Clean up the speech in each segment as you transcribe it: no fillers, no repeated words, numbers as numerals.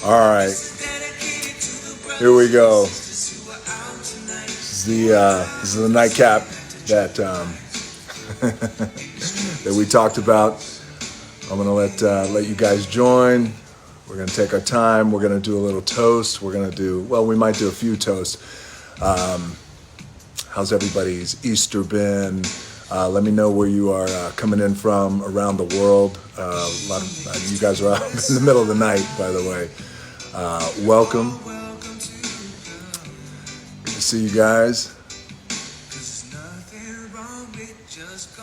All right, here we go. This is the nightcap that that we talked about. I'm gonna let you guys join. We're gonna take our time. We're gonna do a little toast. We might do a few toasts. How's everybody's Easter been? Let me know where you are coming in from around the world. A lot of you guys are out in the middle of the night, by the way. Welcome. Good to see you guys.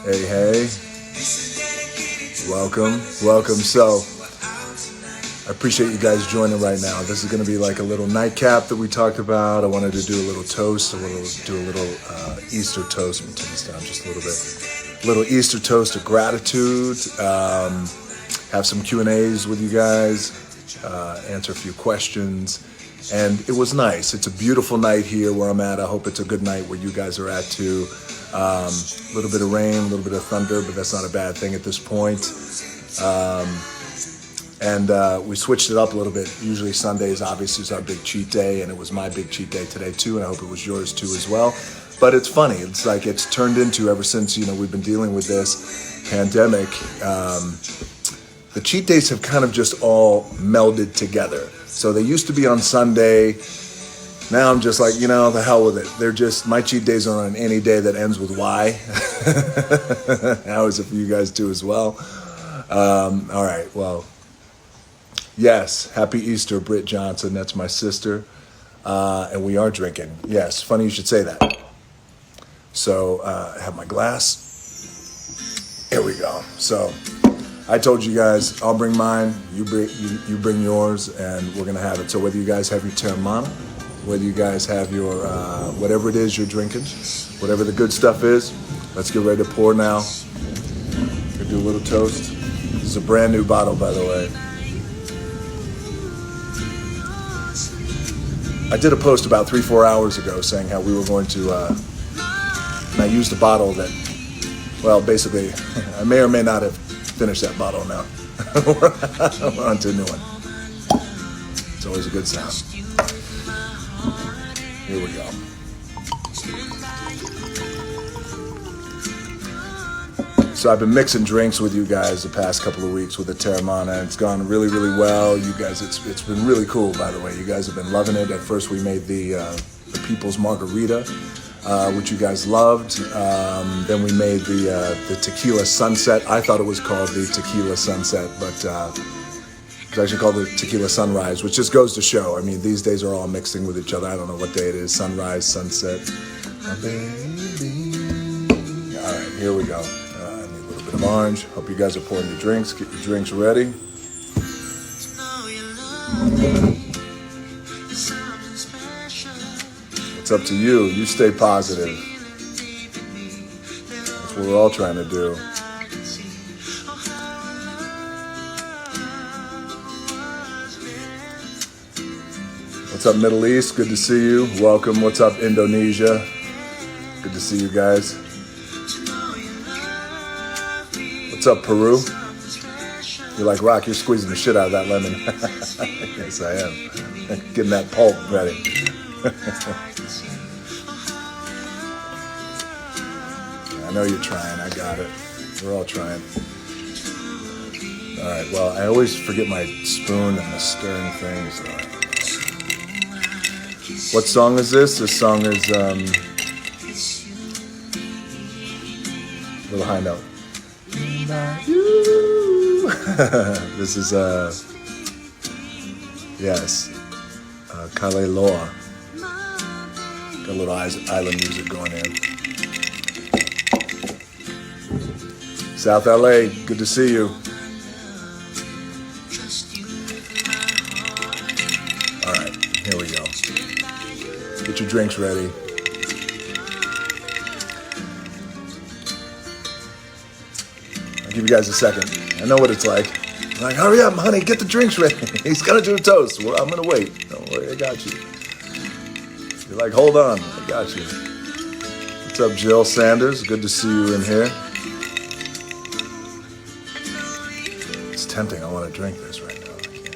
Hey. Welcome. So, I appreciate you guys joining right now. This is going to be like a little nightcap that we talked about. I wanted to do a little toast, do a little Easter toast. Let me turn this down just a little bit. Little Easter toast of gratitude. Have some Q&As with you guys. Answer a few questions. And it was nice. It's a beautiful night here where I'm at. I hope it's a good night where you guys are at too. A little bit of rain, a little bit of thunder, but that's not a bad thing at this point. And we switched it up a little bit. Usually Sundays, obviously, is our big cheat day, and it was my big cheat day today too, and I hope it was yours too as well. But it's funny. It's like it's turned into, ever since we've been dealing with this pandemic, the cheat days have kind of just all melded together. So they used to be on Sunday. Now I'm just like, the hell with it. They're just, my cheat days are on any day that ends with Y. How is it for you guys too as well? All right, well. Yes, happy Easter, Britt Johnson. That's my sister. And we are drinking. Yes, funny you should say that. So I have my glass. Here we go. So I told you guys, I'll bring mine, you bring yours, and we're going to have it. So whether you guys have your Teremana, whether you guys have your, whatever it is you're drinking, whatever the good stuff is, let's get ready to pour now. We'll do a little toast. This is a brand new bottle, by the way. I did a post about 3-4 hours ago saying how we were going to, and I used a bottle that, well, basically, I may or may not have finished that bottle now. We're on to a new one. It's always a good sound. Here we go. So I've been mixing drinks with you guys the past couple of weeks with the Teremana. It's gone really, really well. You guys, it's been really cool, by the way. You guys have been loving it. At first we made the People's Margarita, which you guys loved. Then we made the Tequila Sunset. I thought it was called the Tequila Sunset, but it's actually called the Tequila Sunrise, which just goes to show. I mean, these days are all mixing with each other. I don't know what day it is. Sunrise, sunset. My baby. All right, here we go. Of orange. Hope you guys are pouring your drinks. Get your drinks ready. It's up to you. You stay positive. That's what we're all trying to do. What's up, Middle East? Good to see you. Welcome. What's up, Indonesia? Good to see you guys. What's up, Peru? You're like, Rock, you're squeezing the shit out of that lemon. Yes, I am. Getting that pulp ready. I know you're trying. I got it. We're all trying. All right, well, I always forget my spoon and the stirring thing. So. What song is this? This song is Little High Note. This is Kale Loa. Got a little island music going in. South LA, good to see you. All right, here we go. Get your drinks ready. Give you guys a second. I know what it's like. I'm like, hurry up, honey, get the drinks ready. He's gonna do a toast. Well, I'm gonna wait. Don't worry, I got you. You're like, hold on, I got you. What's up, Jill Sanders? Good to see you in here. It's tempting. I want to drink this right now. I can't.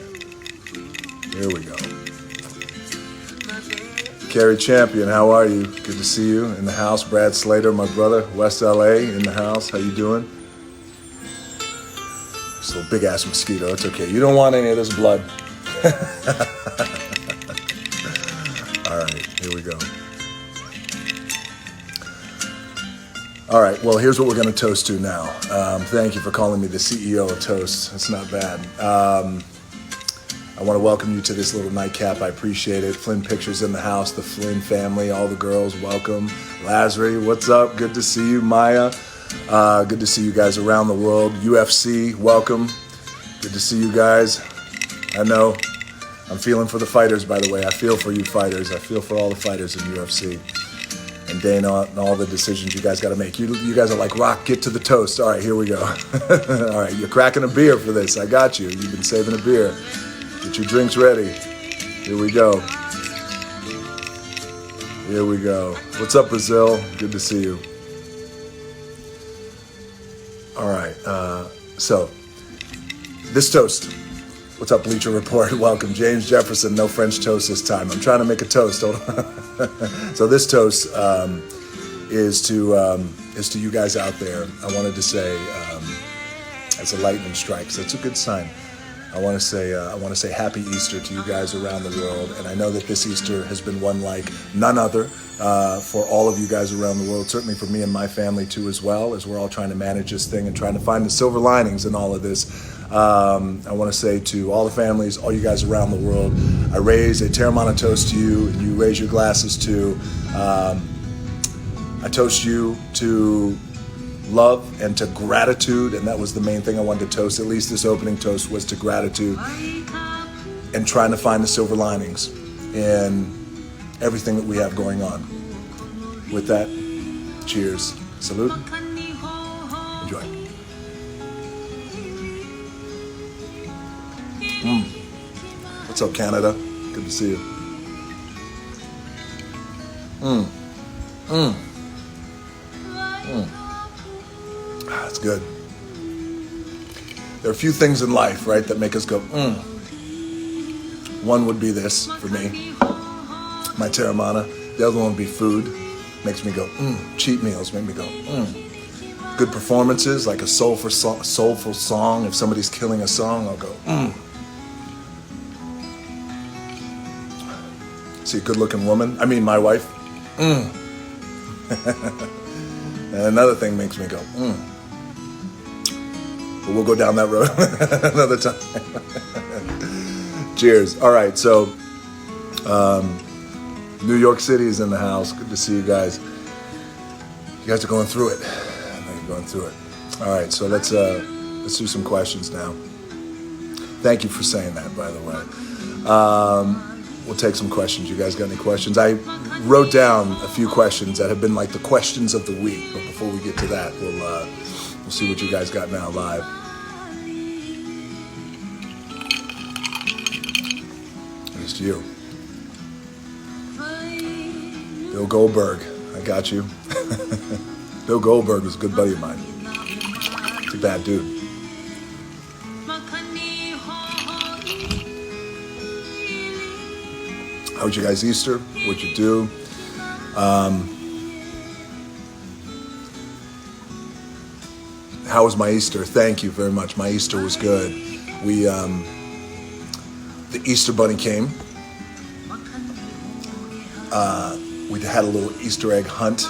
Here we go. Carrie Champion, how are you? Good to see you in the house. Brad Slater, my brother, West LA in the house. How you doing? Just a little big ass mosquito. It's okay. You don't want any of this blood. All right, here we go. All right, well, here's what we're going to toast to now. Thank you for calling me the CEO of Toast. That's not bad. I want to welcome you to this little nightcap. I appreciate it. Flynn Pictures in the house, the Flynn family, all the girls, welcome. Lazary, what's up? Good to see you. Maya, good to see you guys around the world. UFC, welcome. Good to see you guys. I know I'm feeling for the fighters, by the way. I feel for you fighters. I feel for all the fighters in UFC. And Dana and all the decisions you guys got to make. You guys are like, Rock, get to the toast. All right, here we go. All right, you're cracking a beer for this. I got you. You've been saving a beer. Get your drinks ready. Here we go. Here we go. What's up, Brazil? Good to see you. All right. So, this toast. What's up, Bleacher Report? Welcome. James Jefferson, no French toast this time. I'm trying to make a toast. Hold on. So this toast is to you guys out there. I wanted to say, as a lightning strikes, that's a good sign. I want to say Happy Easter to you guys around the world, and I know that this Easter has been one like none other for all of you guys around the world. Certainly for me and my family too, as well, as we're all trying to manage this thing and trying to find the silver linings in all of this. I want to say to all the families, all you guys around the world, I raise a Teremana toast to you, and you raise your glasses to. I toast you to love and to gratitude, and that was the main thing I wanted to toast. At least this opening toast was to gratitude and trying to find the silver linings in everything that we have going on. With that, cheers, salute, enjoy. What's up, Canada? Good to see you. That's good. There are a few things in life, right, that make us go, One would be this for me, my Teremana. The other one would be food. Makes me go, Cheat meals make me go, Good performances, like a soulful song. If somebody's killing a song, I'll go, See a good-looking woman. I mean, my wife. And another thing makes me go, But we'll go down that road another time. Cheers. All right, so New York City is in the house. Good to see you guys. You guys are going through it. I know you're going through it. All right, so let's do some questions now. Thank you for saying that, by the way. We'll take some questions. You guys got any questions? I wrote down a few questions that have been like the questions of the week. But before we get to that, we'll see what you guys got now live. Here's to you. Bill Goldberg, I got you. Bill Goldberg was a good buddy of mine. He's a bad dude. How was your guys' Easter? What'd you do? How was my Easter? Thank you very much. My Easter was good. The Easter Bunny came. We had a little Easter egg hunt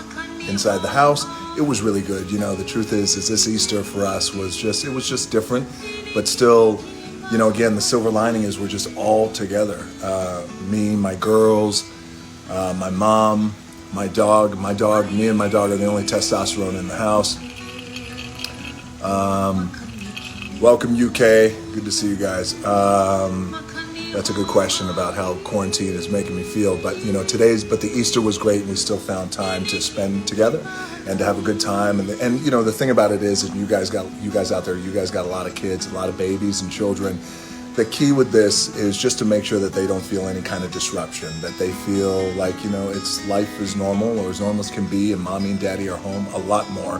inside the house. It was really good. You know, the truth is this Easter for us was just different, but still, you know, again, the silver lining is we're just all together. Me, my girls, my mom, my dog. Me and my dog are the only testosterone in the house. Welcome, UK. Good to see you guys. That's a good question about how quarantine is making me feel. But, you know, the Easter was great, and we still found time to spend together and to have a good time. And you know, the thing about it is that you guys out there, you guys got a lot of kids, a lot of babies and children. The key with this is just to make sure that they don't feel any kind of disruption, that they feel like, you know, life is normal, or as normal as can be, and mommy and daddy are home a lot more.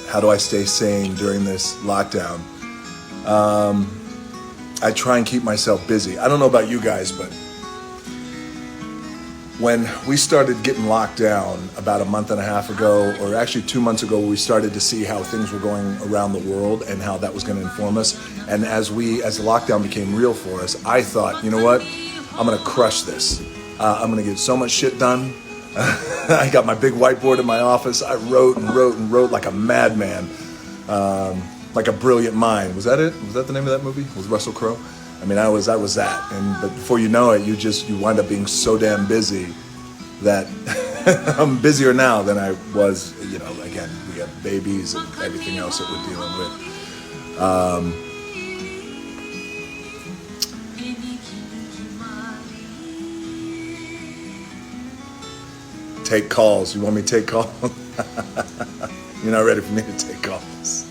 How do I stay sane during this lockdown? I try and keep myself busy. I don't know about you guys, but when we started getting locked down about a month and a half ago, or actually 2 months ago, we started to see how things were going around the world and how that was going to inform us. And as the lockdown became real for us, I thought, you know what? I'm going to crush this. I'm going to get so much shit done. I got my big whiteboard in my office. I wrote and wrote and wrote like a madman, like a brilliant mind. Was that it? Was that the name of that movie? Was Russell Crowe? I mean, I was that, but before you know it, you wind up being so damn busy that I'm busier now than I was. You know, again, we have babies and everything else that we're dealing with. Take calls. You want me to take calls? You're not ready for me to take calls.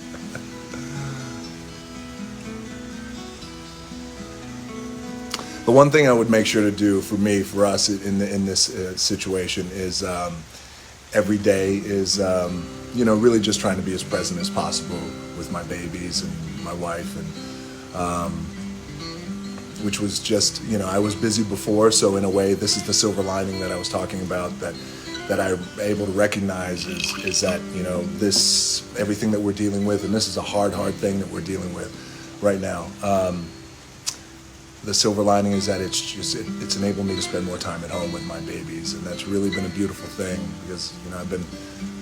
The one thing I would make sure to do for us in this situation is every day is, really just trying to be as present as possible with my babies and my wife, and which was just, I was busy before, so in a way, this is the silver lining that I was talking about, that I'm able to recognize is that, everything that we're dealing with, and this is a hard thing that we're dealing with right now. The silver lining is that it's enabled me to spend more time at home with my babies, and that's really been a beautiful thing, because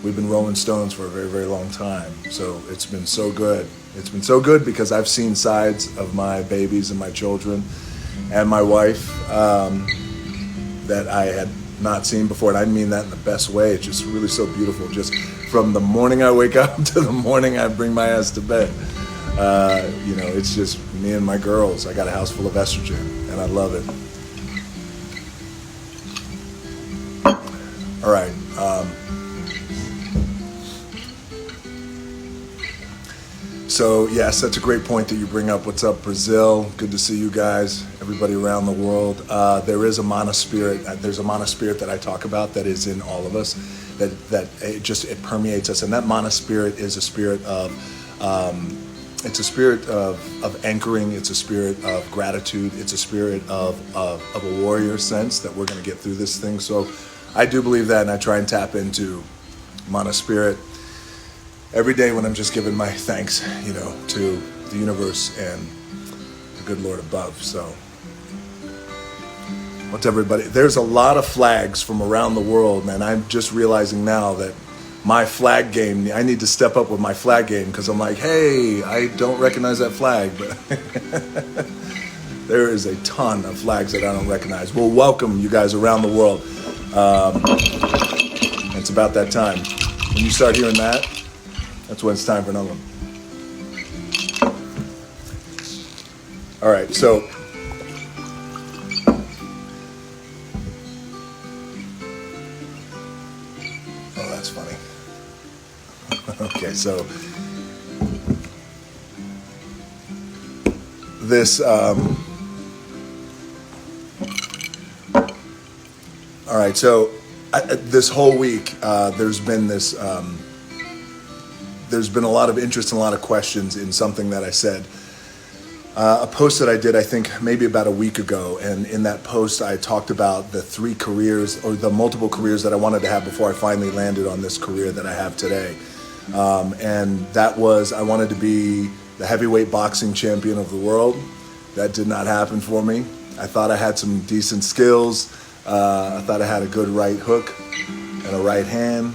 we've been rolling stones for a very, very long time. So it's been so good. It's been so good because I've seen sides of my babies and my children and my wife that I had not seen before, and I mean that in the best way. It's just really so beautiful, just from the morning I wake up to the morning I bring my ass to bed. It's just me and my girls. I got a house full of estrogen, and I love it. All right. So, yes, that's a great point that you bring up. What's up, Brazil? Good to see you guys, everybody around the world. There is a mana spirit. There's a mana spirit that I talk about that is in all of us, that it permeates us. And that mana spirit is a spirit of... it's a spirit of anchoring. It's a spirit of gratitude. It's a spirit of a warrior sense that we're going to get through this thing. So I do believe that, and I try and tap into mana spirit every day when I'm just giving my thanks, to the universe and the good Lord above. So what's everybody? There's a lot of flags from around the world, man. I'm just realizing now that my flag game, I need to step up with my flag game, because I'm like, hey, I don't recognize that flag, but there is a ton of flags that I don't recognize. Well, welcome you guys around the world. It's about that time. When you start hearing that, that's when it's time for another one. All right, so that's funny. Okay, so this, all right, so this whole week, there's been a lot of interest and a lot of questions in something that I said. A post that I did, I think, maybe about a week ago, and in that post, I talked about the 3 careers, or the multiple careers that I wanted to have before I finally landed on this career that I have today. And that was, I wanted to be the heavyweight boxing champion of the world. That did not happen for me. I thought I had some decent skills. I thought I had a good right hook and a right hand,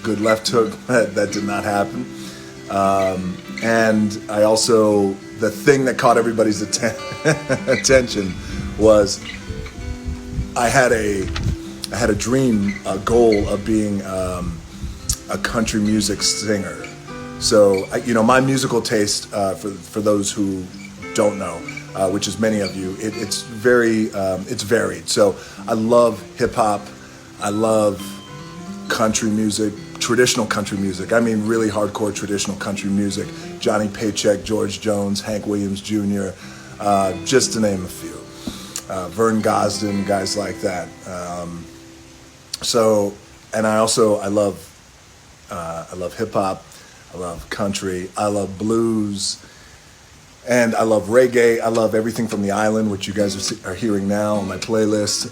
good left hook. That did not happen. And I also, the thing that caught everybody's attention was I had a dream, a goal of being a country music singer. So, my musical taste, for those who don't know, which is many of you, it's varied. So I love hip hop. I love country music, traditional country music. I mean, really hardcore traditional country music. Johnny Paycheck, George Jones, Hank Williams Jr., just to name a few. Vern Gosdin, guys like that. And I love hip hop. I love country. I love blues. And I love reggae. I love everything from the island, which you guys are hearing now on my playlist.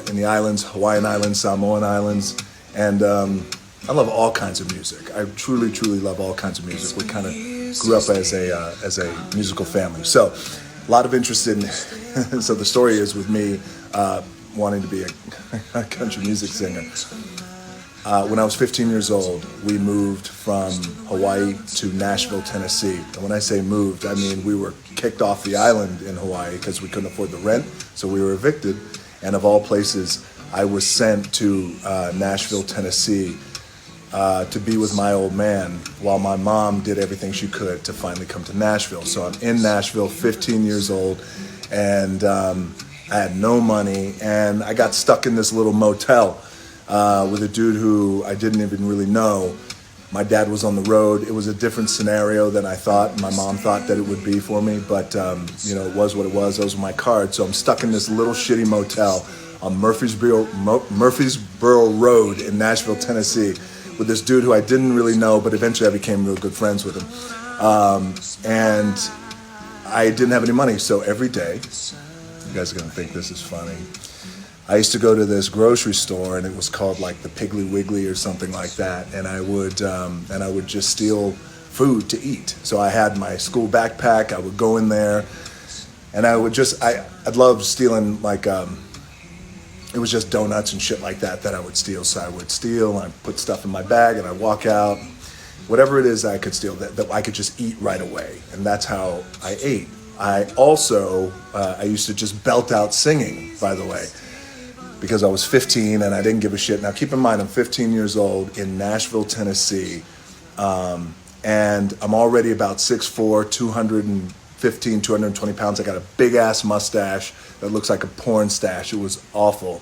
In the islands, Hawaiian Islands, Samoan Islands. And I love all kinds of music. I truly, truly love all kinds of music. We kind of grew up as a musical family. So a lot of interest in, so the story is with me wanting to be a country music singer. When I was 15 years old, we moved from Hawaii to Nashville, Tennessee. And when I say moved, I mean we were kicked off the island in Hawaii because we couldn't afford the rent, so we were evicted. And of all places, I was sent to Nashville, Tennessee to be with my old man while my mom did everything she could to finally come to Nashville. So I'm in Nashville, 15 years old, and I had no money, and I got stuck in this little motel with a dude who I didn't even really know. My dad was on the road. It was a different scenario than I thought. My mom thought that it would be for me, but it was what it was. Those were my cards. So I'm stuck in this little shitty motel on Murfreesboro Road in Nashville, Tennessee, with this dude who I didn't really know, but eventually I became real good friends with him. And I didn't have any money, so every day, you guys are gonna think this is funny, I used to go to this grocery store, and it was called like the Piggly Wiggly or something like that, and I would just steal food to eat. So I had my school backpack. I would go in there, and I'd love stealing like it was just donuts and shit like that I would steal. So I would steal, and I'd put stuff in my bag, and I'd walk out, whatever it is I could steal that I could just eat right away, and that's how I ate. I also I used to just belt out singing, by the way, because I was 15 and I didn't give a shit. Now, keep in mind, I'm 15 years old in Nashville, Tennessee, and I'm already about 6'4", 215, 220 pounds. I got a big-ass mustache that looks like a porn stash. It was awful.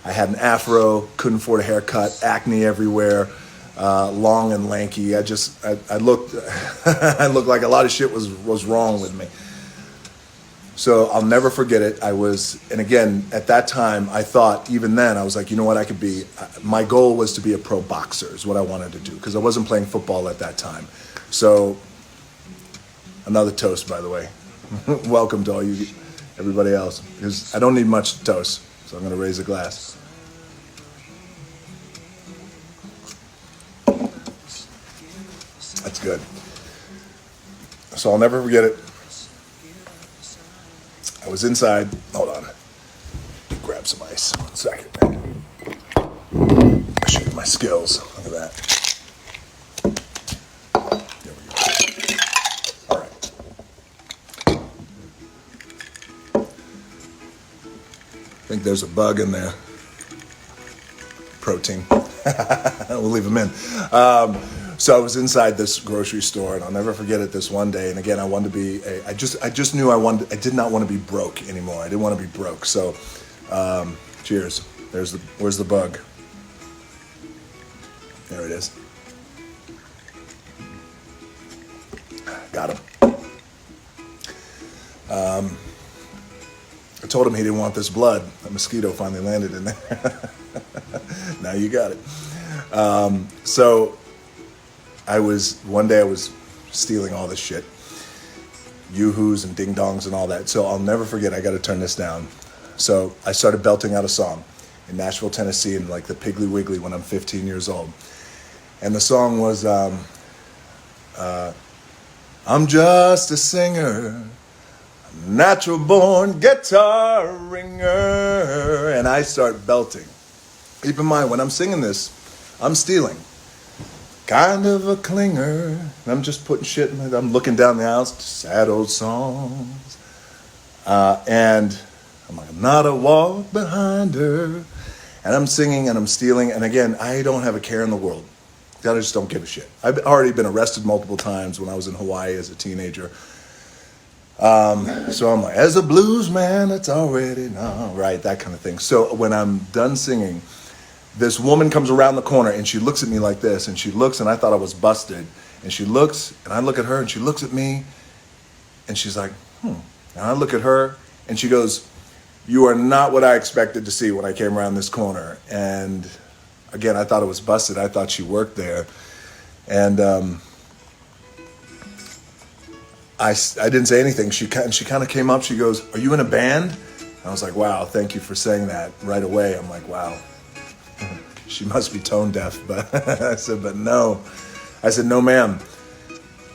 I had an afro, couldn't afford a haircut, acne everywhere, long and lanky. I looked I looked like a lot of shit was wrong with me. So I'll never forget it. And again, at that time, I thought, even then, I was like, you know what, I could be, my goal was to be a pro boxer, is what I wanted to do, because I wasn't playing football at that time. So, another toast, by the way. Welcome to everybody else, because I don't need much to toast, so I'm going to raise a glass. That's good. So I'll never forget it. I was inside. Hold on. Grab some ice. 1 second. I show you my skills. Look at that. There we go. All right. I think there's a bug in there. Protein. We'll leave them in. So I was inside this grocery store, and I'll never forget it this one day. And again, I wanted to be, I just knew I did not want to be broke anymore. I didn't want to be broke. So, cheers. Where's the bug? There it is. Got him. I told him he didn't want this blood. A mosquito finally landed in there. Now you got it. So one day I was stealing all this shit, yoo-hoos and ding-dongs and all that. So I'll never forget, I got to turn this down. So I started belting out a song in Nashville, Tennessee, in like the Piggly Wiggly when I'm 15 years old. And the song was, I'm just a singer, natural born guitar ringer. And I start belting. Keep in mind, when I'm singing this, I'm stealing. Kind of a clinger. And I'm just putting shit in it. I'm looking down the aisle, sad old songs. And I'm like, I'm not a walk behind her. And I'm singing and I'm stealing. And again, I don't have a care in the world. I just don't give a shit. I've already been arrested multiple times when I was in Hawaii as a teenager. So I'm like, as a blues man, it's already all right, that kind of thing. So when I'm done singing, this woman comes around the corner and she looks at me like this, and she looks, and I thought I was busted. And she looks, and I look at her, and she looks at me, and she's like, And I look at her, and she goes, you are not what I expected to see when I came around this corner. And again, I thought it was busted. I thought she worked there. And I didn't say anything. She kind of came up. She goes, "Are you in a band?" I was like, "Wow, thank you for saying that right away." I'm like, "Wow, she must be tone deaf." But I said, "But no." I said, "No, ma'am."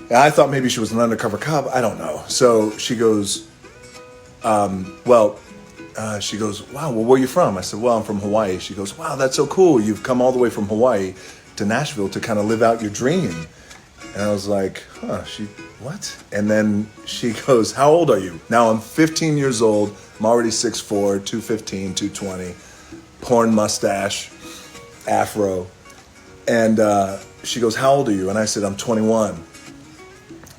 And I thought maybe she was an undercover cop. I don't know. So she goes, she goes, "Wow, well, where are you from?" I said, "Well, I'm from Hawaii." She goes, "Wow, that's so cool. You've come all the way from Hawaii to Nashville to kind of live out your dream." And I was like, what? And then she goes, "How old are you?" Now I'm 15 years old. I'm already 6'4", 215, 220, porn mustache, afro. And she goes, "How old are you?" And I said, "I'm 21.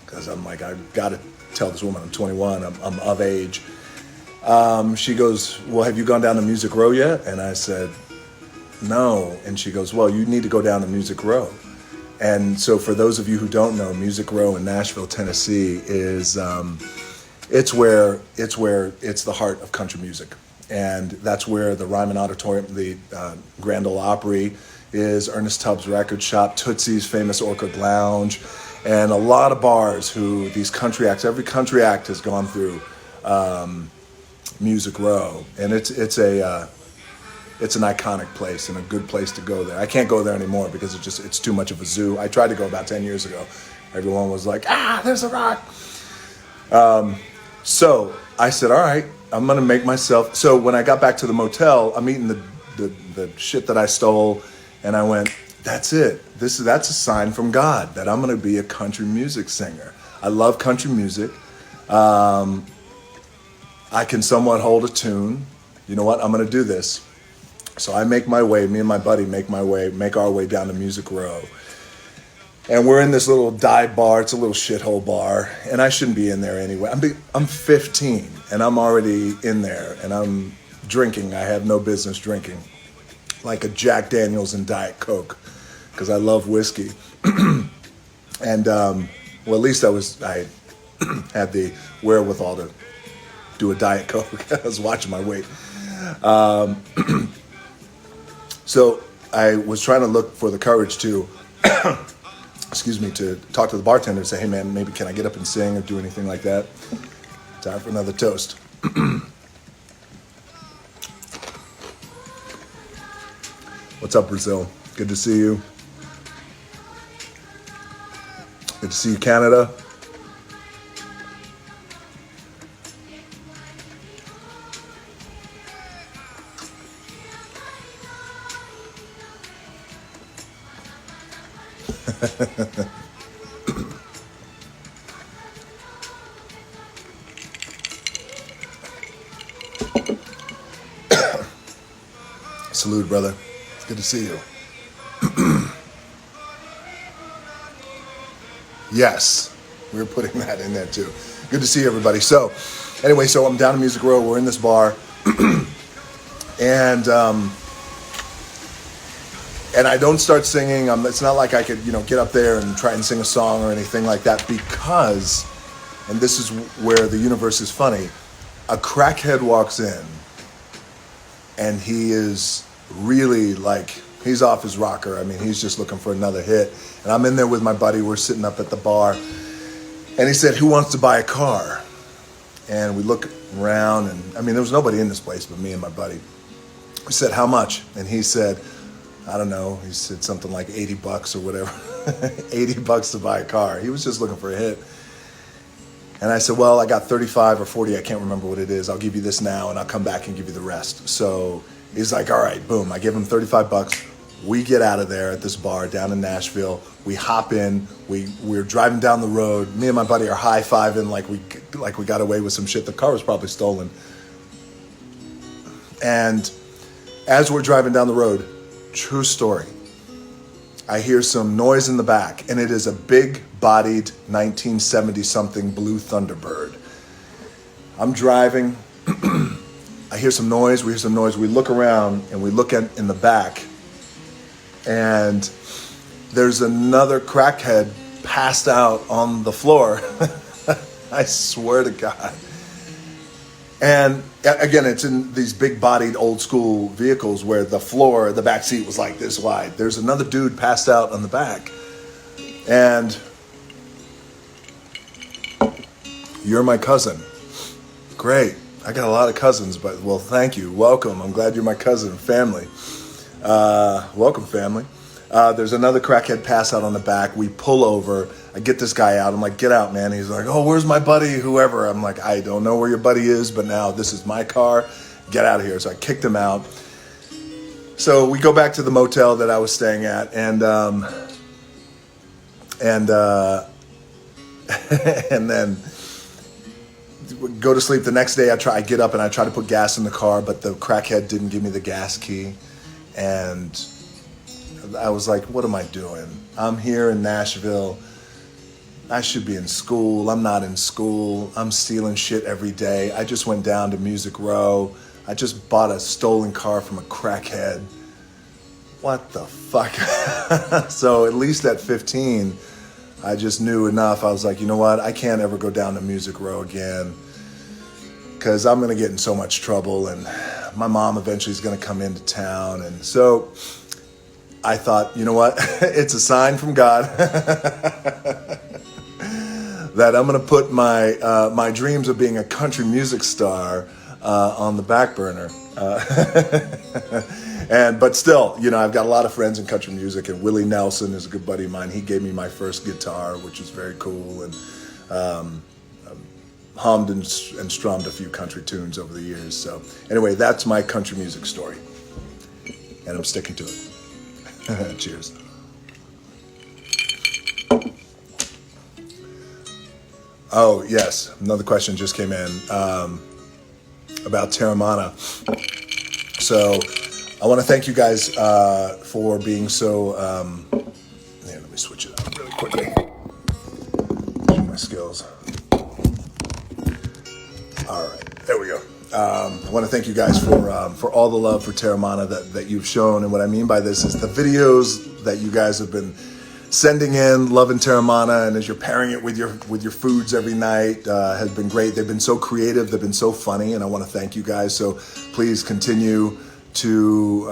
Because I'm like, I've got to tell this woman I'm 21. I'm of age. She goes, "Well, have you gone down to Music Row yet?" And I said, "No." And she goes, "Well, you need to go down to Music Row." And so for those of you who don't know, Music Row in Nashville, Tennessee is, it's the heart of country music. And that's where the Ryman Auditorium, the Grand Ole Opry is, Ernest Tubbs Record Shop, Tootsie's famous Orchid Lounge, and a lot of bars who these country acts, every country act has gone through Music Row. And it's an iconic place and a good place to go there. I can't go there anymore because it's too much of a zoo. I tried to go about 10 years ago. Everyone was like, there's a rock. So I said, all right, I'm going to make myself. So when I got back to the motel, I'm eating the shit that I stole. And I went, that's it. That's a sign from God that I'm going to be a country music singer. I love country music. I can somewhat hold a tune. You know what? I'm going to do this. So I make my way, me and my buddy make our way down to Music Row. And we're in this little dive bar. It's a little shithole bar. And I shouldn't be in there anyway. I'm 15 and I'm already in there and I'm drinking. I have no business drinking. Like a Jack Daniels and Diet Coke. Because I love whiskey. And, at least I had the wherewithal to do a Diet Coke. I was watching my weight. So I was trying to look for the courage to, to talk to the bartender and say, "Hey man, maybe can I get up and sing or do anything like that?" Time for another toast. What's up, Brazil? Good to see you. Good to see you, Canada. Salute, brother. It's good to see you. Yes, we were putting that in there too. Good to see everybody. So, anyway, so I'm down in Music Row. We're in this bar, and I don't start singing. It's not like I could, get up there and try and sing a song or anything like that because, and this is where the universe is funny, a crackhead walks in and he is really he's off his rocker. I mean, he's just looking for another hit. And I'm in there with my buddy. We're sitting up at the bar. And he said, "Who wants to buy a car?" And we look around and, there was nobody in this place but me and my buddy. We said, "How much?" And he said, I don't know, he said something like $80 or whatever. $80 to buy a car. He was just looking for a hit. And I said, "Well, I got 35 or 40, I can't remember what it is. I'll give you this now and I'll come back and give you the rest." So he's like, all right, boom. I give him $35. We get out of there at this bar down in Nashville. We hop in. We're driving down the road. Me and my buddy are high-fiving like we got away with some shit. The car was probably stolen. And as we're driving down the road, true story, I hear some noise in the back, and it is a big-bodied 1970-something blue Thunderbird. I'm driving. I hear some noise. We hear some noise. We look around, and we look in the back, and there's another crackhead passed out on the floor. I swear to God. And again, it's in these big-bodied old-school vehicles where the back seat was like this wide. There's another dude passed out on the back. And You're my cousin. Great. I got a lot of cousins, but well, thank you. Welcome. I'm glad you're my cousin. Family. Welcome, family. There's another crackhead pass out on the back. We pull over. I get this guy out. I'm like, get out, man. He's like, oh, where's my buddy? Whoever. I'm like, I don't know where your buddy is, but now this is my car. Get out of here. So I kicked him out. So we go back to the motel that I was staying at, and and then go to sleep. The next day I get up and I try to put gas in the car, but the crackhead didn't give me the gas key. And I was like, what am I doing? I'm here in Nashville. I should be in school. I'm not in school. I'm stealing shit every day. I just went down to Music Row. I just bought a stolen car from a crackhead. What the fuck? So at least at 15, I just knew enough. I was like, you know what? I can't ever go down to Music Row again because I'm going to get in so much trouble, and my mom eventually is going to come into town. And so I thought, you know what? It's a sign from God that I'm going to put my dreams of being a country music star on the back burner. But still, you know, I've got a lot of friends in country music, and Willie Nelson is a good buddy of mine. He gave me my first guitar, which is very cool, and hummed and strummed a few country tunes over the years. So anyway, that's my country music story, and I'm sticking to it. Cheers. Oh, yes. Another question just came in about Teremana. So I want to thank you guys for being so... let me switch it up really quickly. My skills. All right. There we go. I want to thank you guys for all the love for Teremana that you've shown. And what I mean by this is the videos that you guys have been sending in, loving Teremana, and as you're pairing it with your foods every night has been great. They've been so creative. They've been so funny, and I want to thank you guys. So please continue to...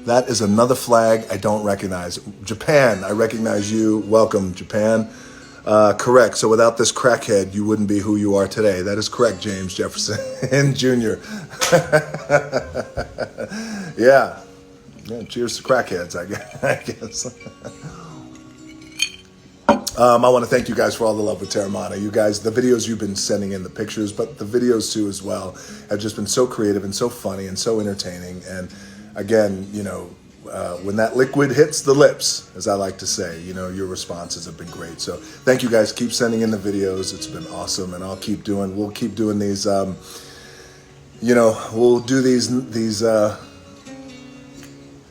that is another flag I don't recognize. Japan, I recognize you. Welcome, Japan. Correct. So without this crackhead, you wouldn't be who you are today. That is correct, James Jefferson Jr. Yeah. Cheers to crackheads, I guess. I want to thank you guys for all the love with Teremana. You guys, the videos you've been sending in, the pictures, but the videos too as well, have just been so creative and so funny and so entertaining. And again, you know, when that liquid hits the lips, as I like to say, you know, your responses have been great. So thank you guys. Keep sending in the videos. It's been awesome. And we'll keep doing these, you know, we'll do these,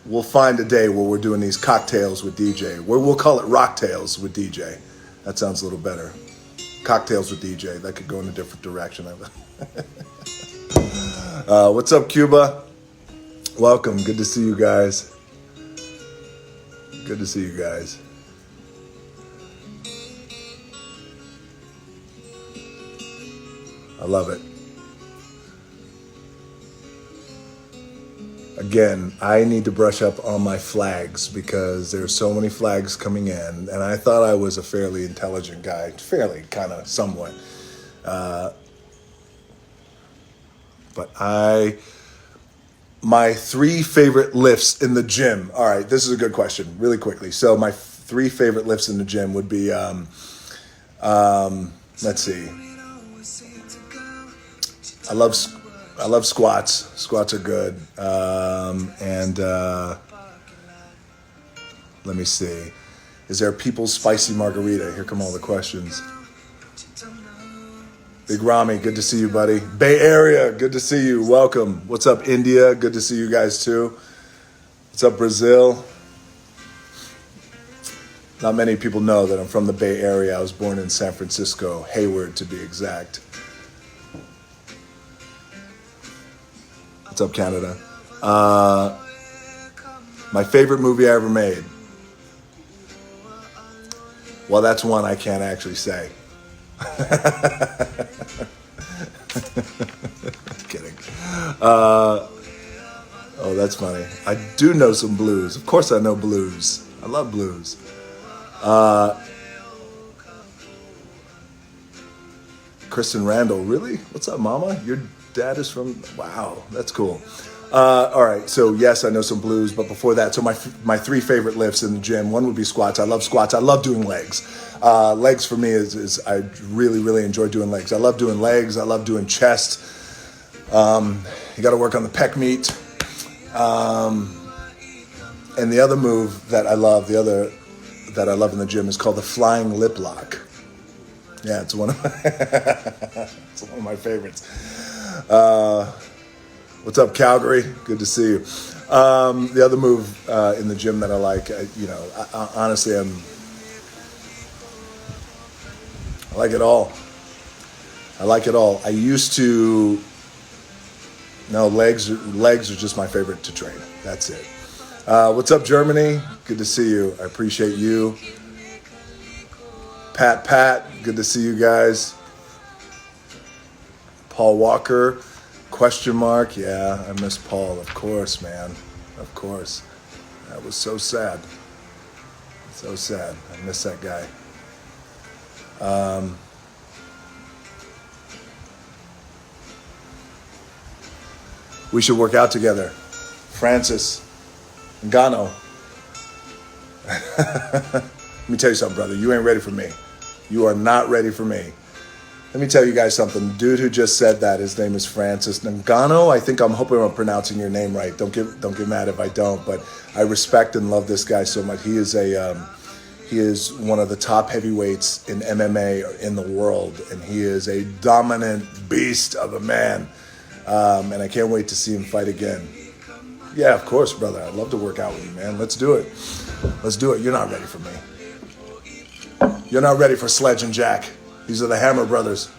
we'll find a day where we're doing these cocktails with DJ. We'll call it rocktails with DJ. That sounds a little better. Cocktails with DJ. That could go in a different direction. What's up, Cuba? Welcome. Good to see you guys. Good to see you guys. I love it. Again, I need to brush up on my flags because there's so many flags coming in, and I thought I was a fairly intelligent guy, kind of, somewhat. But my 3 favorite lifts in the gym. All right, this is a good question, really quickly. So my 3 favorite lifts in the gym would be, let's see. I love squats. Squats are good. Let me see. Is there a People's Spicy Margarita? Here come all the questions. Big Rami, good to see you, buddy. Bay Area, good to see you. Welcome. What's up, India? Good to see you guys, too. What's up, Brazil? Not many people know that I'm from the Bay Area. I was born in San Francisco, Hayward, to be exact. What's up, Canada? My favorite movie I ever made. Well, that's one I can't actually say. Kidding. Oh, that's funny. I do know some blues. Of course I know blues. I love blues. Kristen Randall. Really? What's up, Mama? Your dad is from... Wow, that's cool. All right, so yes, I know some blues, but before that, so my three favorite lifts in the gym, one would be squats. I love squats. I love doing legs. Legs for me is I really, really enjoy doing legs. I love doing legs. I love doing chest. You got to work on the pec meat. And the other move that I love, that I love in the gym is called the flying lip lock. Yeah, it's one of my favorites. What's up, Calgary? Good to see you. The other move in the gym that I like, honestly, I like it all. I used to. No, legs are just my favorite to train. That's it. What's up, Germany? Good to see you. I appreciate you. Pat, good to see you guys. Paul Walker, question mark. Yeah, I miss Paul. Of course, man. Of course. That was so sad. So sad. I miss that guy. We should work out together. Francis Ngannou. Let me tell you something, brother. You ain't ready for me. You are not ready for me. Let me tell you guys something. The dude who just said that, his name is Francis Ngannou. I'm hoping I'm pronouncing your name right. Don't get mad if I don't, but I respect and love this guy so much. He is one of the top heavyweights in MMA in the world, and he is a dominant beast of a man. And I can't wait to see him fight again. Yeah, of course, brother. I'd love to work out with you, man. Let's do it. You're not ready for me. You're not ready for Sledge and Jack. These are the Hammer brothers.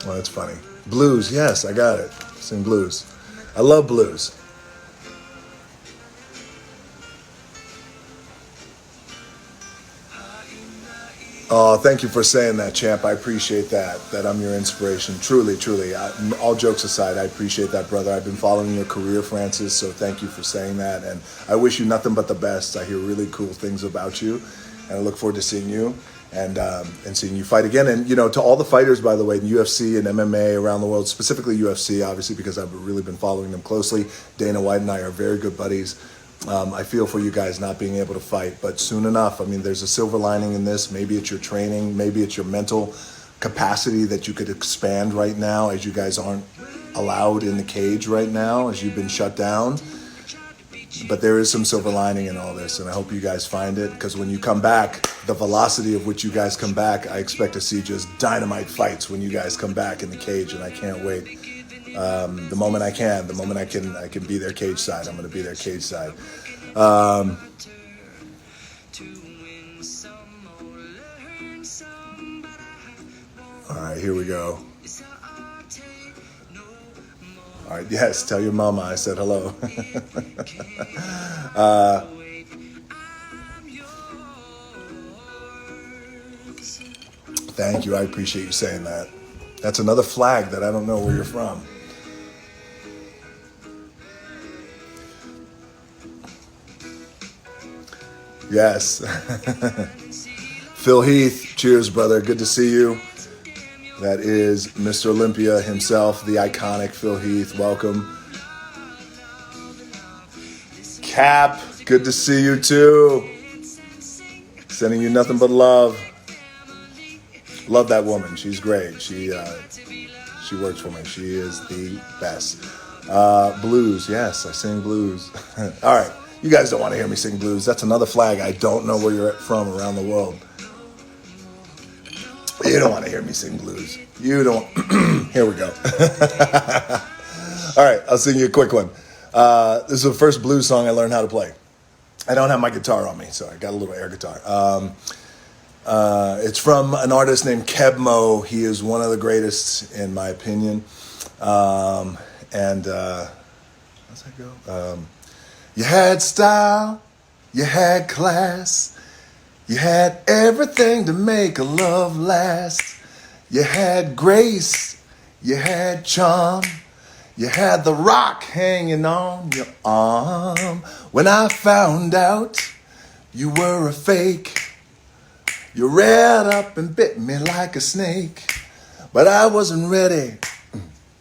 Well, that's funny. Blues, yes, I got it. Sing blues. I love blues. Oh, thank you for saying that, champ. I appreciate that I'm your inspiration. Truly, truly. All jokes aside, I appreciate that, brother. I've been following your career, Francis, so thank you for saying that. And I wish you nothing but the best. I hear really cool things about you, and I look forward to seeing you and seeing you fight again. And, to all the fighters, by the way, in UFC and MMA around the world, specifically UFC, obviously, because I've really been following them closely. Dana White and I are very good buddies. I feel for you guys not being able to fight, but soon enough, there's a silver lining in this. Maybe it's your training, maybe it's your mental capacity that you could expand right now, as you guys aren't allowed in the cage right now, as you've been shut down. But there is some silver lining in all this, and I hope you guys find it, because when you come back, the velocity of which you guys come back, I expect to see just dynamite fights when you guys come back in the cage, and I can't wait. The moment I can be their cage side. I'm going to be their cage side. All right, here we go. All right, yes, tell your mama I said hello. Thank you. I appreciate you saying that. That's another flag that I don't know where you're from. Yes. Phil Heath, cheers, brother. Good to see you. That is Mr. Olympia himself, the iconic Phil Heath. Welcome. Cap, good to see you too. Sending you nothing but love. Love that woman. She's great. She works for me. She is the best. Blues, yes, I sing blues. All right. You guys don't want to hear me sing blues. That's another flag. I don't know where you're from around the world. You don't want to hear me sing blues. You don't. Here we go. All right, I'll sing you a quick one. This is the first blues song I learned how to play. I don't have my guitar on me, so I got a little air guitar. It's from an artist named Kebmo. He is one of the greatest, in my opinion. How's that go? You had style, you had class, you had everything to make a love last. You had grace, you had charm, You had the rock hanging on your arm. When I found out you were a fake, you reared up and bit me like a snake. But I wasn't ready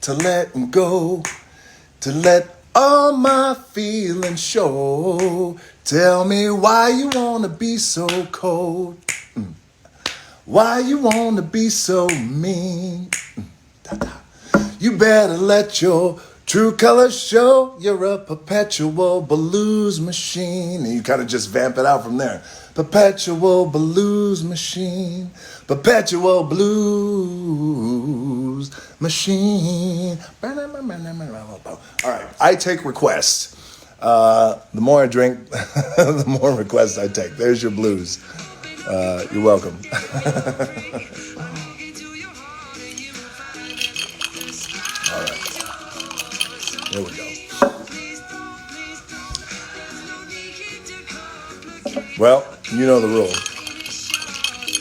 to let go, to let all my feelings show. Tell me why you wanna be so cold, why you wanna be so mean. You better let your true colors show. You're a perpetual blues machine. And you kind of just vamp it out from there. Perpetual blues machine. Perpetual blues machine. All right, I take requests. The more I drink, the more requests I take. There's your blues. You're welcome. All right. There we go. Well, you know the rule.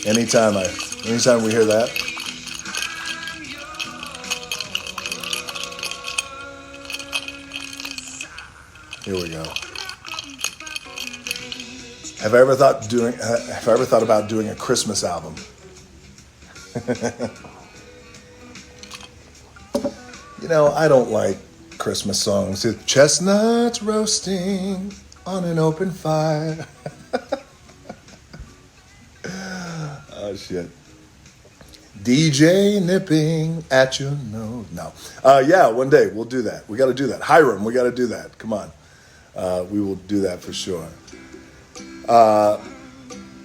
Anytime we hear that, here we go. Have I ever thought about doing a Christmas album? You know, I don't like Christmas songs. It's chestnuts roasting on an open fire. Oh, shit. DJ nipping at your nose. No. Yeah, one day we'll do that. We got to do that. Hiram, we got to do that. Come on. We will do that for sure.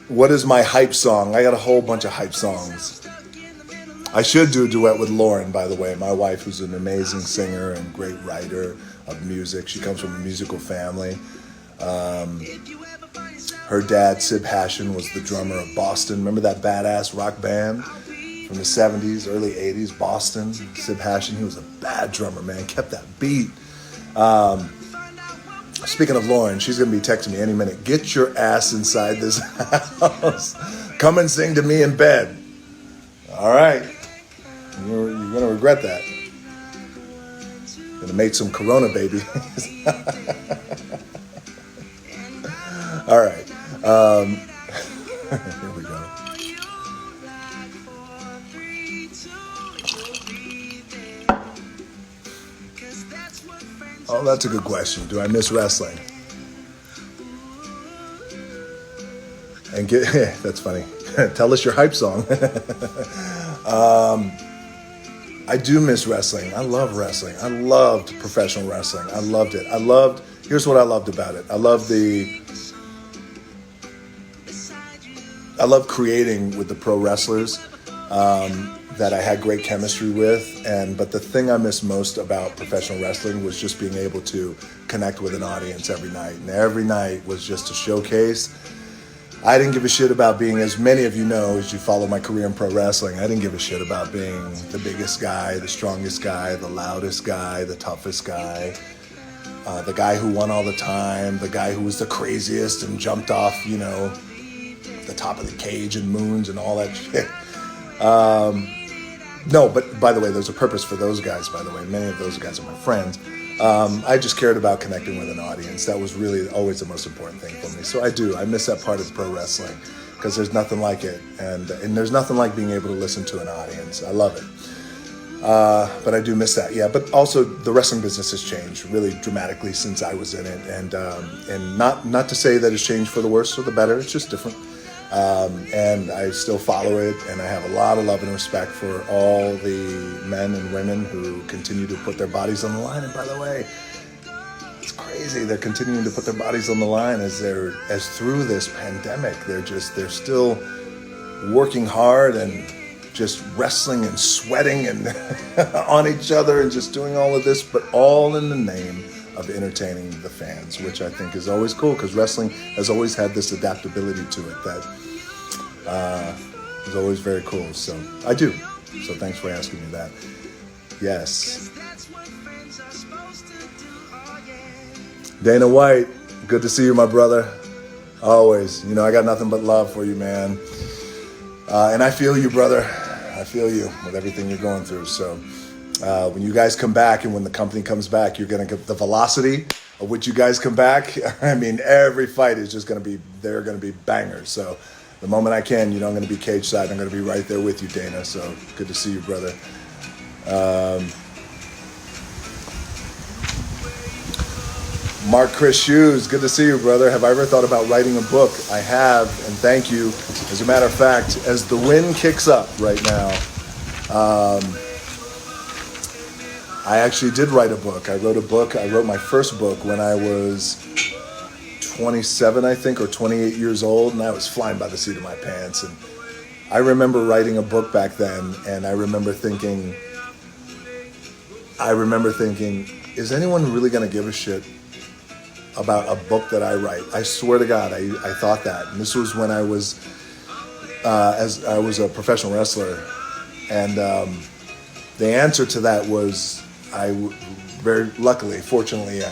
What is my hype song? I got a whole bunch of hype songs. I should do a duet with Lauren, by the way, my wife, who's an amazing singer and great writer of music. She comes from a musical family. Her dad, Sib Hashin, was the drummer of Boston. Remember that badass rock band from the 70s, early 80s, Boston? Sib Hashin, he was a bad drummer, man. Kept that beat. Speaking of Lauren, she's going to be texting me any minute. Get your ass inside this house. Come and sing to me in bed. All right. You're going to regret that. Going to make some Corona babies. All right. Here we go. Oh, that's a good question. Do I miss wrestling? And that's funny. Tell us your hype song. I do miss wrestling. I love wrestling. I loved professional wrestling. I loved it. Here's what I loved about it. I love creating with the pro wrestlers that I had great chemistry with. But the thing I miss most about professional wrestling was just being able to connect with an audience every night. And every night was just a showcase. I didn't give a shit about being, as many of you know, as you follow my career in pro wrestling, I didn't give a shit about being the biggest guy, the strongest guy, the loudest guy, the toughest guy, the guy who won all the time, the guy who was the craziest and jumped off, the top of the cage and moons and all that shit. No, but by the way, there's a purpose for those guys, by the way. Many of those guys are my friends. I just cared about connecting with an audience. That was really always the most important thing for me. So I miss that part of pro wrestling because there's nothing like it. And there's nothing like being able to listen to an audience. I love it. But I do miss that, yeah. But also the wrestling business has changed really dramatically since I was in it. And not to say that it's changed for the worse or the better. It's just different. And I still follow it, and I have a lot of love and respect for all the men and women who continue to put their bodies on the line. And by the way, it's crazy. They're continuing to put their bodies on the line as through this pandemic. They're still working hard and just wrestling and sweating and on each other and just doing all of this, but all in the name of entertaining the fans, which I think is always cool because wrestling has always had this adaptability to it that is always very cool. So I do. So thanks for asking me that. Yes. Dana White, good to see you, my brother. Always. I got nothing but love for you, man. And I feel you, brother. I feel you with everything you're going through. So When you guys come back and when the company comes back, you're going to get the velocity of which you guys come back. I mean, every fight is just going to be, they're going to be bangers. So the moment I can, I'm going to be cage side. I'm going to be right there with you, Dana. So good to see you, brother. Mark Chris Shoes, good to see you, brother. Have I ever thought about writing a book? I have, and thank you. As a matter of fact, as the wind kicks up right now, I actually did write a book. I wrote my first book when I was 27, I think, or 28 years old, and I was flying by the seat of my pants. And I remember writing a book back then, and I remember thinking, is anyone really going to give a shit about a book that I write? I swear to God, I thought that. And this was when I was, as I was a professional wrestler. And the answer to that was, fortunately,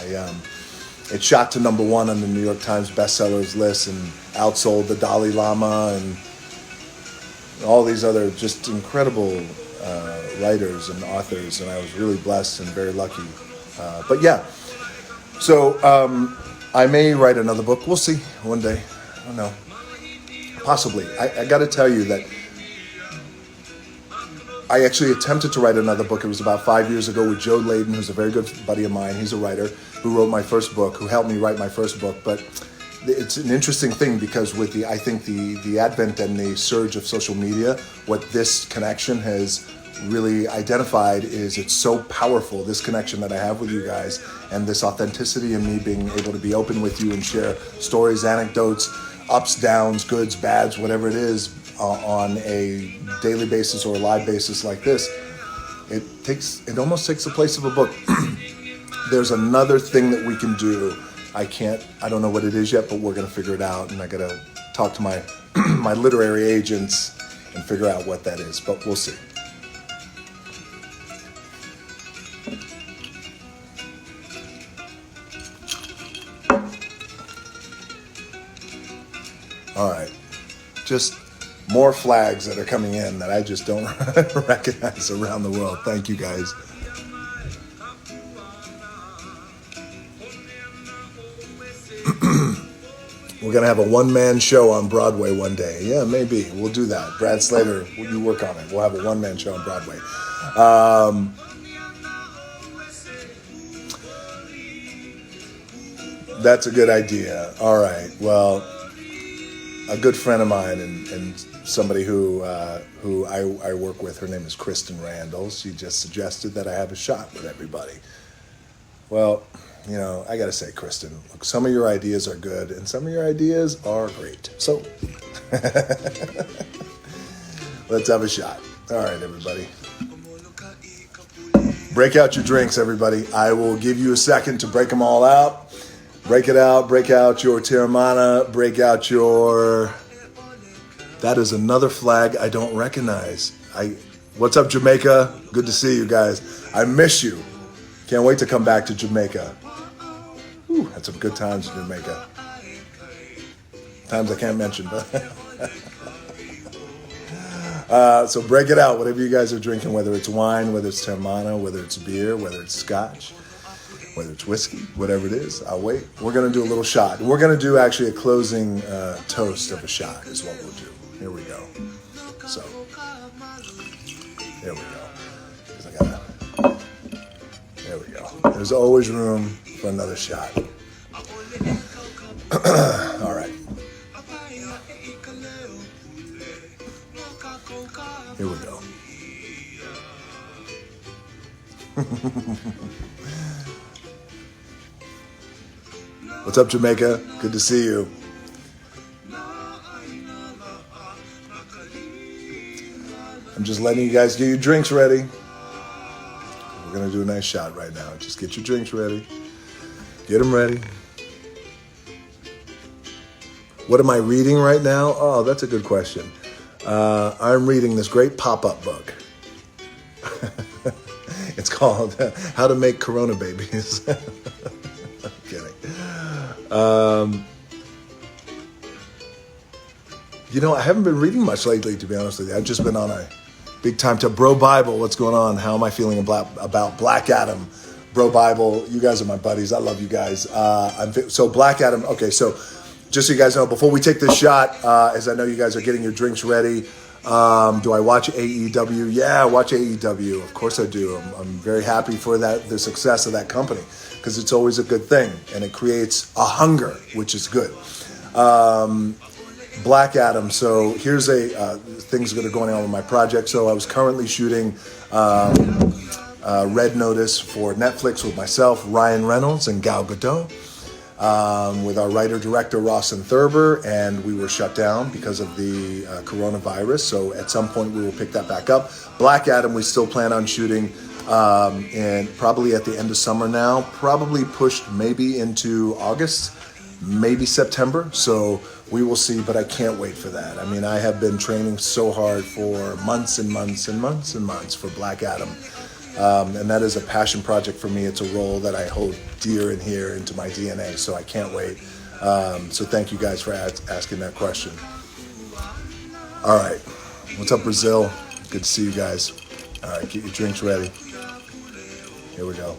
it shot to number one on the New York Times bestsellers list and outsold the Dalai Lama and all these other just incredible writers and authors. And I was really blessed and very lucky. But yeah. So I may write another book. We'll see one day. I don't know. Possibly. I got to tell you that I actually attempted to write another book. It was about 5 years ago with Joe Layden, who's a very good buddy of mine. He's a writer who wrote my first book, who helped me write my first book. But it's an interesting thing because with the advent and the surge of social media, what this connection has really identified is it's so powerful, this connection that I have with you guys and this authenticity in me being able to be open with you and share stories, anecdotes, ups, downs, goods, bads, whatever it is on a daily basis or a live basis like this. It almost takes the place of a book. There's another thing that we can do. I don't know what it is yet, but we're going to figure it out. And I got to talk to my my literary agents and figure out what that is, but we'll see. All right, just more flags that are coming in that I just don't recognize around the world. Thank you, guys. We're going to have a one-man show on Broadway one day. Yeah, maybe. We'll do that. Brad Slater, you work on it. We'll have a one-man show on Broadway. That's a good idea. All right, well, a good friend of mine and somebody who I work with, her name is Kristen Randall. She just suggested that I have a shot with everybody. Well, I got to say, Kristen, look, some of your ideas are good and some of your ideas are great. So let's have a shot. All right, everybody. Break out your drinks, everybody. I will give you a second to break them all out. Break it out, break out your Teremana, break out your... That is another flag I don't recognize. What's up, Jamaica? Good to see you guys. I miss you. Can't wait to come back to Jamaica. Whew, had some good times in Jamaica. Times I can't mention, but... so break it out, whatever you guys are drinking, whether it's wine, whether it's Teremana, whether it's beer, whether it's scotch, whether it's whiskey, whatever it is, I'll wait. We're going to do a little shot. We're going to do actually a closing toast of a shot is what we'll do. Here we go. So, there we go. There we go. There's always room for another shot. All right. Here we go. What's up, Jamaica? Good to see you. I'm just letting you guys get your drinks ready. We're going to do a nice shot right now. Just get your drinks ready. Get them ready. What am I reading right now? Oh, that's a good question. I'm reading this great pop-up book. It's called How to Make Corona Babies. I'm kidding. I haven't been reading much lately, to be honest with you. I've just been on Big time to Bro Bible. What's going on? How am I feeling about Black Adam? Bro Bible, you guys are my buddies. I love you guys. So Black Adam. Okay, so just so you guys know, before we take this shot, as I know you guys are getting your drinks ready, do I watch AEW? Yeah, I watch AEW. Of course I do. I'm very happy for the success of that company, because it's always a good thing, and it creates a hunger, which is good. Black Adam. So here's things that are going on with my project. So I was currently shooting Red Notice for Netflix with myself, Ryan Reynolds, and Gal Gadot, with our writer-director Rawson Thurber, and we were shut down because of the coronavirus. So at some point we will pick that back up. Black Adam, we still plan on shooting, and probably at the end of summer now, probably pushed maybe into August, maybe September. So we will see, but I can't wait for that. I mean, I have been training so hard for months and months and months and months for Black Adam. And that is a passion project for me. It's a role that I hold dear and here into my DNA, so I can't wait. So thank you guys for asking that question. All right. What's up, Brazil? Good to see you guys. All right, get your drinks ready. Here we go.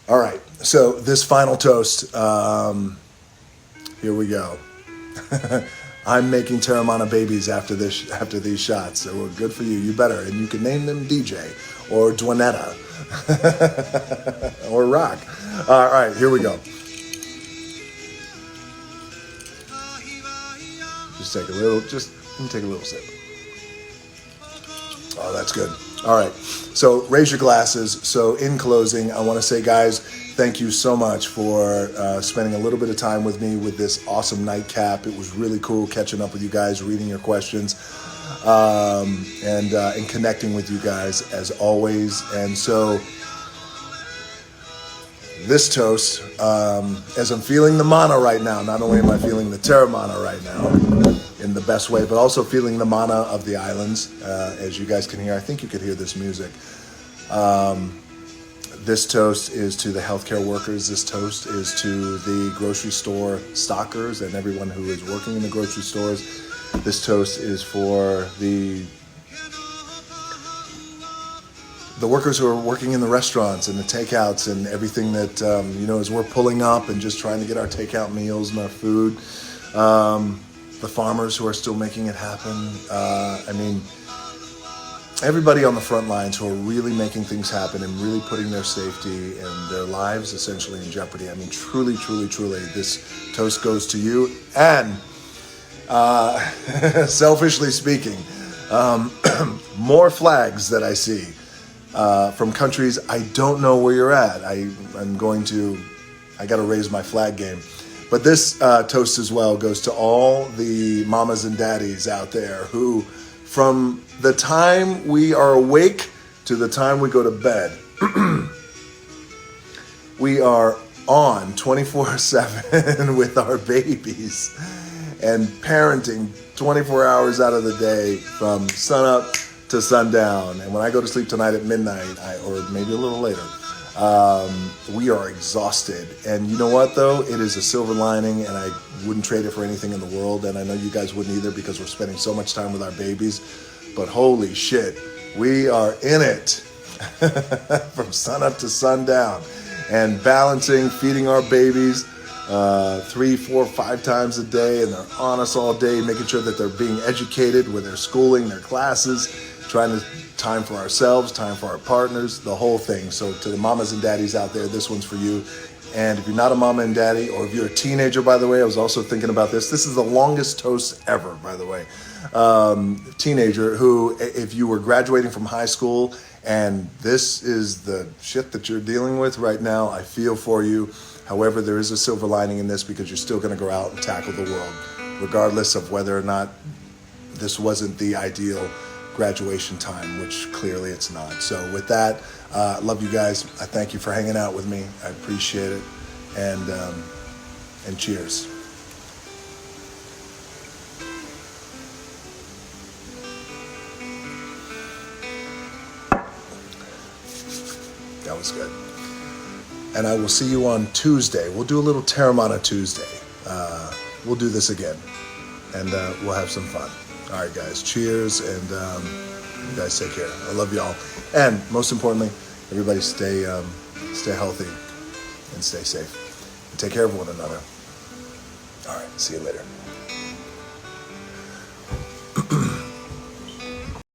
All right, so this final toast, here we go. I'm making Teremana babies after these shots, so good for you. You better, and you can name them DJ or Dwayne or Rock. All right, here we go. Let me take a little sip. Oh, that's good. All right, so raise your glasses. So in closing, I want to say, guys, thank you so much for spending a little bit of time with me with this awesome nightcap. It was really cool catching up with you guys, reading your questions, and connecting with you guys as always. And so this toast, as I'm feeling the mana right now, not only am I feeling the Teremana right now in the best way, but also feeling the mana of the islands, as you guys can hear. I think you could hear this music. This toast is to the healthcare workers. This toast is to the grocery store stockers and everyone who is working in the grocery stores. This toast is for the workers who are working in the restaurants and the takeouts and everything that, as we're pulling up and just trying to get our takeout meals and our food. The farmers who are still making it happen. Everybody on the front lines who are really making things happen and really putting their safety and their lives essentially in jeopardy. I mean, truly, truly, truly, this toast goes to you. And selfishly speaking, more flags that I see from countries I don't know where you're at. I got to raise my flag game. But this toast as well goes to all the mamas and daddies out there who, from the time we are awake to the time we go to bed, we are on 24/7 with our babies and parenting 24 hours out of the day from sunup to sundown. And when I go to sleep tonight at midnight, or maybe a little later, we are exhausted. And you know what, though? It is a silver lining, and I wouldn't trade it for anything in the world. And I know you guys wouldn't either, because we're spending so much time with our babies. But holy shit, we are in it from sunup to sundown, and balancing, feeding our babies 3, 4, 5 times a day, and they're on us all day, making sure that they're being educated with their schooling, their classes, trying to time for ourselves, time for our partners, the whole thing. So to the mamas and daddies out there, this one's for you. And if you're not a mama and daddy, or if you're a teenager, by the way, I was also thinking about this. This is the longest toast ever, by the way. Teenager who, if you were graduating from high school and this is the shit that you're dealing with right now, I feel for you. However, there is a silver lining in this, because you're still going to go out and tackle the world, regardless of whether or not this wasn't the ideal graduation time, which clearly it's not. So with that, love you guys. I thank you for hanging out with me. I appreciate it. And cheers. That was good. And I will see you on Tuesday. We'll do a little Teremana Tuesday. we'll do this again, and we'll have some fun. All right, guys. Cheers, and you guys take care. I love y'all, and most importantly, everybody stay healthy and stay safe. And take care of one another. All right. See you later.